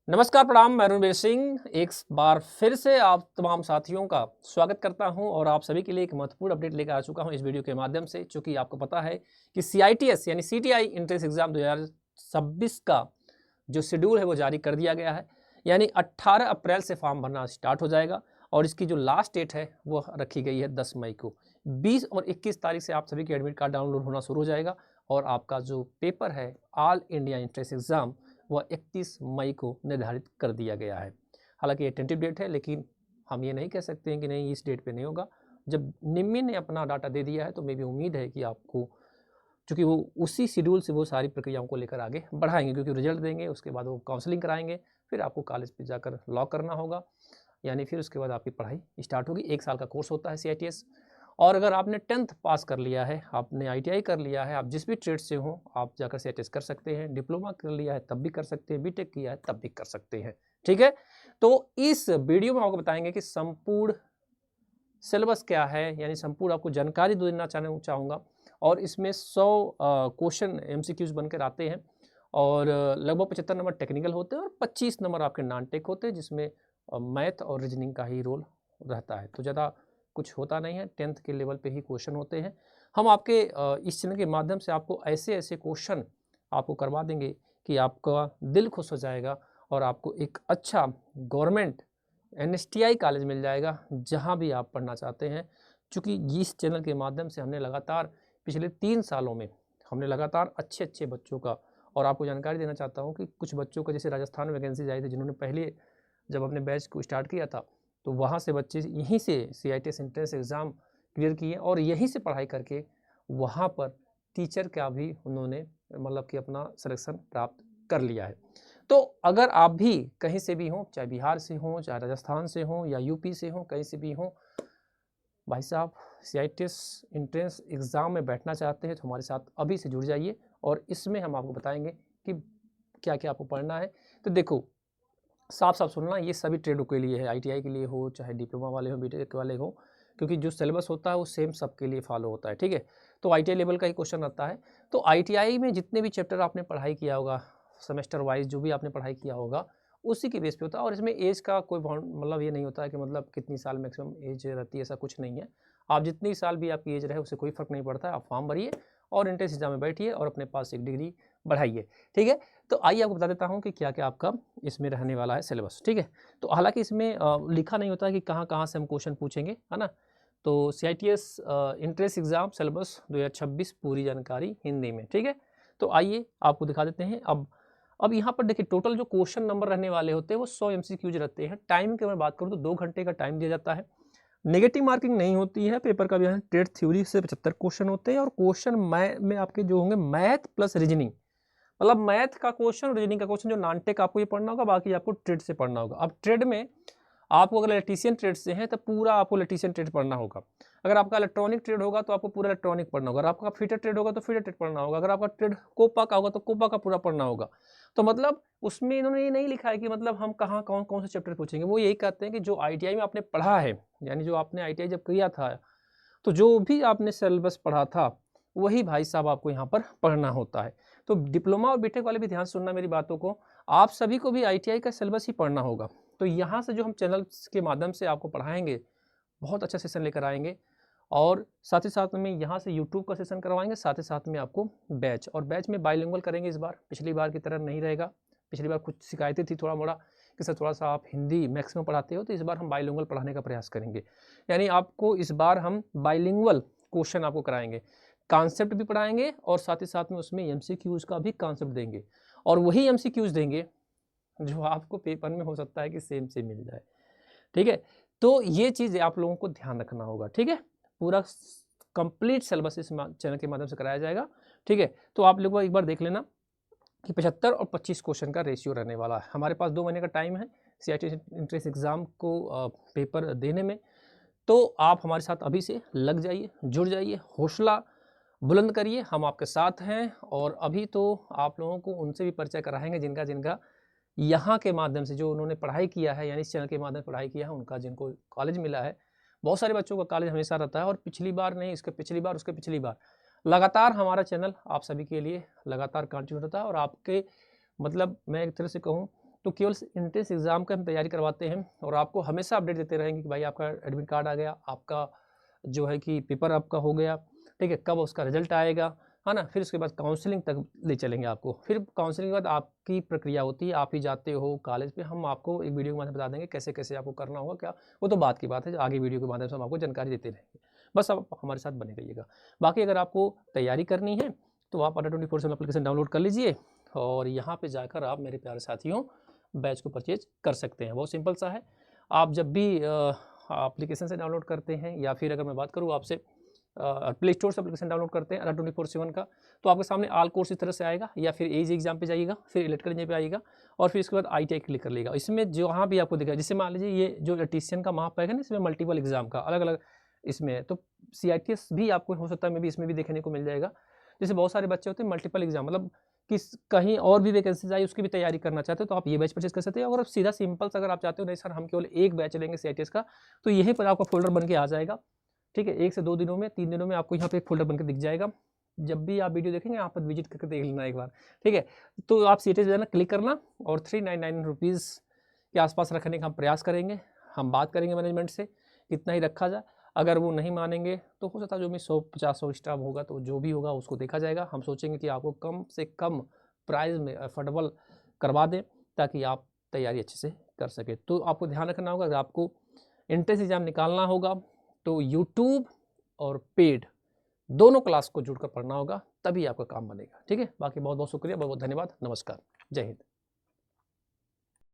नमस्कार, प्रणाम। मैं रणवीर सिंह एक बार फिर से आप तमाम साथियों का स्वागत करता हूं और आप सभी के लिए एक महत्वपूर्ण अपडेट लेकर आ चुका हूं इस वीडियो के माध्यम से। चूंकि आपको पता है कि CITS यानी CTI एंट्रेंस एग्जाम 2026 का जो शेड्यूल है वो जारी कर दिया गया है। यानी 18 अप्रैल से फॉर्म भरना स्टार्ट हो जाएगा और इसकी जो लास्ट डेट है वो रखी गई है 10 मई को। 20 और 21 तारीख से आप सभी के एडमिट कार्ड डाउनलोड होना शुरू हो जाएगा और आपका जो पेपर है ऑल इंडिया एंट्रेंस एग्जाम वह 31 मई को निर्धारित कर दिया गया है। हालांकि ये टेंटेटिव डेट है, लेकिन हम ये नहीं कह सकते हैं कि नहीं इस डेट पे नहीं होगा। जब निम्मी ने अपना डाटा दे दिया है तो मेरी उम्मीद है कि आपको, चूँकि वो उसी शेड्यूल से वो सारी प्रक्रियाओं को लेकर आगे बढ़ाएंगे, क्योंकि रिजल्ट देंगे उसके बाद वो काउंसलिंग कराएंगे, फिर आपको कॉलेज पे जाकर लॉक करना होगा, यानी फिर उसके बाद आपकी पढ़ाई स्टार्ट होगी। 1 साल का कोर्स होता है CITS। और अगर आपने 10th पास कर लिया है, आपने ITI कर लिया है, आप जिस भी ट्रेड से हो आप जाकर CITS कर सकते हैं। डिप्लोमा कर लिया है तब भी कर सकते हैं, बीटेक किया है तब भी कर सकते हैं। ठीक है, तो इस वीडियो में आपको बताएंगे कि संपूर्ण सिलेबस क्या है, यानी संपूर्ण आपको जानकारी देना चाहूँगा। और इसमें 100 क्वेश्चन MCQs बनकर आते हैं और लगभग 75 नंबर टेक्निकल होते हैं और 25 नंबर आपके नॉन टेक होते हैं, जिसमें मैथ और रीजनिंग का ही रोल रहता है। तो ज़्यादा कुछ होता नहीं है, 10th के लेवल पे ही क्वेश्चन होते हैं। हम आपके इस चैनल के माध्यम से आपको ऐसे ऐसे क्वेश्चन आपको करवा देंगे कि आपका दिल खुश हो जाएगा और आपको एक अच्छा गवर्नमेंट NSTI कॉलेज मिल जाएगा जहां भी आप पढ़ना चाहते हैं। चूँकि इस चैनल के माध्यम से हमने लगातार पिछले 3 सालों में हमने लगातार अच्छे अच्छे बच्चों का, और आपको जानकारी देना चाहता हूं कि कुछ बच्चों का जैसे राजस्थान में वैकेंसी आई थी, जिन्होंने पहले जब अपने बैच को स्टार्ट किया था तो वहाँ से बच्चे यहीं से CITS एंट्रेंस एग्ज़ाम क्लियर किए और यहीं से पढ़ाई करके वहाँ पर टीचर का भी उन्होंने मतलब कि अपना सिलेक्शन प्राप्त कर लिया है। तो अगर आप भी कहीं से भी हों, चाहे बिहार से हों, चाहे राजस्थान से हों या यूपी से हों, कहीं से भी हों, भाई साहब CITS एंट्रेंस एग्ज़ाम में बैठना चाहते हैं तो हमारे साथ अभी से जुड़ जाइए और इसमें हम आपको बताएंगे कि क्या क्या आपको पढ़ना है। तो देखो, साफ साफ सुनना, ये सभी ट्रेडों के लिए है, ITI के लिए हो, चाहे डिप्लोमा वाले हो, बीटेक वाले हो, क्योंकि जो सिलेबस होता है वो सेम सबके लिए फॉलो होता है। ठीक है, तो ITI लेवल का ही क्वेश्चन आता है। तो ITI में जितने भी चैप्टर आपने पढ़ाई किया होगा, सेमेस्टर वाइज जो भी आपने पढ़ाई किया होगा, उसी के बेस पे होता है। और इसमें एज का कोई मतलब ये नहीं होता है कि मतलब कितनी साल मैक्सिमम एज रहती है, ऐसा कुछ नहीं है। आप जितनी साल भी आपकी एज रहे उससे कोई फ़र्क नहीं पड़ता है। आप फॉर्म भरिए और एंट्रेंस एग्जाम में बैठिए और अपने पास एक डिग्री बढ़ाइए। ठीक है, तो आइए आपको बता देता हूँ कि क्या क्या आपका इसमें रहने वाला है सिलेबस। ठीक है, तो हालांकि इसमें लिखा नहीं होता है कि कहाँ कहाँ से हम क्वेश्चन पूछेंगे, है ना। तो CITS एंट्रेंस एग्जाम सिलेबस 2026 पूरी जानकारी हिंदी में। ठीक है, तो आइए आपको दिखा देते हैं। अब यहाँ पर देखिए, टोटल जो क्वेश्चन नंबर रहने वाले होते हैं वो 100 MCQs रहते हैं। टाइम की मैं बात करूँ तो 2 घंटे का टाइम दिया जाता है। नेगेटिव मार्किंग नहीं होती है पेपर का भी। यहाँ ट्रेड थ्योरी से 75 क्वेश्चन होते हैं और क्वेश्चन में आपके जो होंगे मैथ प्लस रीजनिंग, मतलब मैथ का क्वेश्चन, रीजनिंग का क्वेश्चन। जो नॉन टेक आपको ये पढ़ना होगा, बाकी आपको ट्रेड से पढ़ना होगा। अब ट्रेड में आपको अगर इलेक्ट्रीशियन ट्रेड से हैं तो पूरा आपको इलेक्ट्रीशियन ट्रेड पढ़ना होगा। अगर आपका इलेक्ट्रॉनिक ट्रेड होगा तो आपको पूरा इलेक्ट्रॉनिक पढ़ना होगा। अगर आपका फिटर ट्रेड होगा तो फिटर ट्रेड पढ़ना होगा। अगर आपका ट्रेड कोपा का होगा तो कोपा का पूरा पढ़ना होगा। तो मतलब उसमें इन्होंने ये नहीं लिखा है कि मतलब हम कहाँ कौन कौन से चैप्टर पूछेंगे। वो यही कहते हैं कि जो ITI में आपने पढ़ा है, यानी जो आपने ITI जब किया था तो जो भी आपने सिलेबस पढ़ा था वही भाई साहब आपको यहाँ पर पढ़ना होता है। तो डिप्लोमा और बीटेक वाले भी ध्यान से सुनना मेरी बातों को, आप सभी को भी ITI का सिलेबस ही पढ़ना होगा। तो यहाँ से जो हम चैनल के माध्यम से आपको पढ़ाएंगे, बहुत अच्छा सेशन लेकर आएंगे और साथ ही साथ में यहाँ से यूट्यूब का सेशन करवाएंगे, साथ ही साथ में आपको बैच, और बैच में बाइलिंगुअल करेंगे इस बार। पिछली बार की तरह नहीं रहेगा। पिछली बार कुछ शिकायतें थी थोड़ा मोड़ा कि सर थोड़ा सा आप हिंदी मैक्सिमम पढ़ाते हो, तो इस बार हम बाइलिंगुअल पढ़ाने का प्रयास करेंगे। यानी आपको इस बार हम बाइलिंगुअल क्वेश्चन आपको कराएंगे, कॉन्सेप्ट भी पढ़ाएंगे और साथ ही साथ में उसमें MCQs का भी कॉन्सेप्ट देंगे, और वही MCQs देंगे जो आपको पेपर में हो सकता है कि सेम से मिल जाए। ठीक है, तो ये चीज़ आप लोगों को ध्यान रखना होगा। ठीक है, पूरा कंप्लीट सिलेबस इस चैनल के माध्यम से कराया जाएगा। ठीक है, तो आप लोगों को एक बार देख लेना कि 75 और 25 क्वेश्चन का रेशियो रहने वाला है। हमारे पास 2 महीने का टाइम है CITS एंट्रेंस एग्ज़ाम को पेपर देने में। तो आप हमारे साथ अभी से लग जाइए, जुड़ जाइए, हौसला बुलंद करिए, हम आपके साथ हैं। और अभी तो आप लोगों को उनसे भी परिचय कराएंगे जिनका जिनका यहाँ के माध्यम से जो उन्होंने पढ़ाई किया है, यानी इस चैनल के माध्यम से पढ़ाई किया है, उनका जिनको कॉलेज मिला है। बहुत सारे बच्चों का कॉलेज हमेशा रहता है और पिछली बार नहीं, इसके पिछली बार, उसके पिछली बार लगातार हमारा चैनल आप सभी के लिए लगातार कंटिन्यू रहता है। और आपके मतलब मैं एक तरह से कहूँ तो केवल एंट्रेंस एग्ज़ाम का हम तैयारी करवाते हैं और आपको हमेशा अपडेट देते रहेंगे कि भाई आपका एडमिट कार्ड आ गया, आपका जो है कि पेपर आपका हो गया, ठीक है, कब उसका रिजल्ट आएगा, है ना। फिर उसके बाद काउंसलिंग तक ले चलेंगे आपको। फिर काउंसलिंग के बाद आपकी प्रक्रिया होती है, आप ही जाते हो कॉलेज पे, हम आपको एक वीडियो के माध्यम से बता देंगे कैसे कैसे आपको करना होगा क्या, वो तो बात की बात है, आगे वीडियो के माध्यम से हम आपको जानकारी देते रहेंगे। बस आप हमारे साथ बने रहिएगा। बाकी अगर आपको तैयारी करनी है तो आप अड्डा 24/7 एप्लीकेशन डाउनलोड कर लीजिए और यहाँ पर जाकर आप मेरे प्यारे साथियों बैच को परचेज कर सकते हैं। बहुत सिंपल सा है। आप जब भी एप्लीकेशन से डाउनलोड करते हैं या फिर अगर मैं बात करूँ आपसे प्ले स्टोर से एप्लीकेशन डाउनलोड करते हैं अड्डा 24/7 का, तो आपके सामने ऑल कोर्स इस तरह से आएगा, या फिर एज एग्जाम पे जाइएगा, फिर इलेक्ट्रिकल इंजीनियर पे आइएगा और फिर इसके बाद ITI क्लिक कर लेगा। इसमें जहाँ भी आपको दिखा, जैसे मान लीजिए ये जो इलेक्ट्रीशियन का माप है ना, इसमें मल्टीपल एग्जाम का अलग अलग इसमें है, तो CITS भी आपको हो सकता है मे भी इसमें भी देखने को मिल जाएगा। जैसे बहुत सारे बच्चे होते हैं मल्टीपल एग्जाम, मतलब किस कहीं और भी वैकेंसीज आई उसकी भी तैयारी करना चाहते हो तो आप ये बैच परचेज कर सकते हैं। और सीधा सिंपल अगर आप चाहते हो नहीं सर हम केवल एक बैच लेंगे CITS का, तो यहीं पर आपका फोल्डर बन के आ जाएगा, ठीक है। 1 से 2 दिनों में, 3 दिनों में आपको यहाँ पे एक फोल्डर बनकर दिख जाएगा। जब भी आप वीडियो देखेंगे यहाँ पर विजिट करके देख लेना एक बार, ठीक है। तो आप CITS जाना, क्लिक करना और 399 रुपीज़ के आसपास रखने का हम प्रयास करेंगे। हम बात करेंगे मैनेजमेंट से कितना ही रखा जाए। अगर वो नहीं मानेंगे तो हो सकता है जो भी 100-50 स्टाफ होगा तो जो भी होगा उसको देखा जाएगा। हम सोचेंगे कि आपको कम से कम प्राइस में अफोर्डेबल करवा दें ताकि आप तैयारी अच्छे से कर सकें। तो आपको ध्यान रखना होगा, अगर आपको एंट्रेंस एग्जाम निकालना होगा तो यूट्यूब और पेड दोनों क्लास को जुड़कर पढ़ना होगा, तभी आपका काम बनेगा, ठीक है। बाकी बहुत बहुत शुक्रिया, बहुत बहुत धन्यवाद, नमस्कार, जय हिंद।